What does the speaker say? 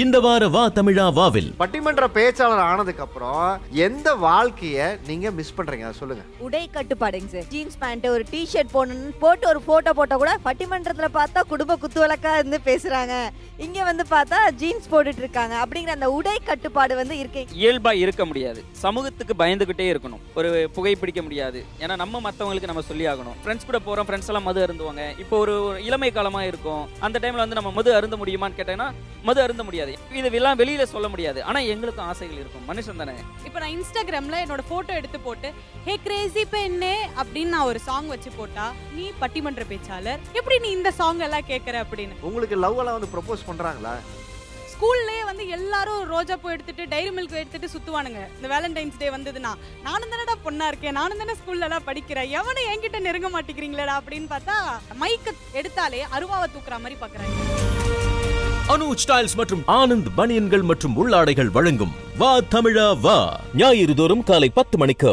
இந்த வார வா தமிழா வாவில் பட்டிமன்ற பேச்சாளர் ஆனதுக்கு அப்புறம் எந்த வாழ்க்கைய நீங்க மிஸ் பண்றீங்க அதை சொல்லுங்க. உடை கட்டுப்பாடுங்க சார். ஜீன்ஸ் பேண்ட் ஒரு டிஷர்ட் போடணும்னு போட்டு ஒரு போட்டோ போட்டா கூட பட்டிமன்றத்துல பார்த்தா குடும்ப குத்துவழக்கா இருந்து பேசுறாங்க, இங்க வந்து பார்த்தா ஜீன்ஸ் போட்டுட்டு இருக்காங்க. அப்படிங்கிற அந்த உடை கட்டுப்பாடு வந்து இருக்கு. இயல்பா இருக்க முடியாது, சமூகத்துக்கு பயந்துகிட்டே இருக்கணும். ஒரு புகைப்பிடிக்க முடியாது, ஏன்னா நம்ம மற்றவங்களுக்கு நம்ம சொல்லி ஆகணும். ஃப்ரெண்ட்ஸ் கூட போறோம், ஃப்ரெண்ட்ஸ் எல்லாம் மது அருந்துவாங்க. இப்போ ஒரு இளமை காலமா இருக்கும், அந்த டைம்ல வந்து நம்ம மது அருந்த முடியுமான்னு கேட்டேன்னா மது அருந்த முடியாது. இதெல்லாம் வெளியில சொல்ல முடியாது, ஆனா எங்களுக்கும் ஆசைகள் இருக்கும், மனுஷன் தானே. இப்போ நான் இன்ஸ்டாகிராம்ல என்னோட போட்டோ எடுத்து போட்டு ஹே கிரேசி பெண்ணே அப்படின்னு நான் ஒரு சாங் வச்சு போட்டா, நீ பட்டிமன்ற பேச்சாளர், எப்படி நீ இந்த சாங் எல்லாம் கேட்கற அப்படின்னு. உங்களுக்கு லவ் எல்லாம் வந்து ப்ரொபோஸ் பண்றாங்களா? ஸ்கூல்லேயே வந்து எல்லாரும் ரோஜா பூ எடுத்துட்டு டைரி மில்க் எடுத்துட்டு சுத்துவானுங்க. இந்த வேலண்டைன்ஸ் டே வந்ததுன்னா நானும் தானடா பொண்ணா இருக்கேன், நானும் தானே ஸ்கூல்லலாம் படிக்கிறேன், எவனும் என்கிட்ட நெருங்க மாட்டேங்கிறீங்களா அப்படின்னு பார்த்தா மைக்க எடுத்தாலே அருவாவை தூக்குற மாதிரி பாக்குறாங்க. அனுஜ் ஸ்டைல்ஸ் மற்றும் ஆனந்த் பனியன்கள் மற்றும் உள்ளாடைகள் வழங்கும் வா தமிழா வா ஞாயிறு தோறும் காலை 10 மணிக்கு.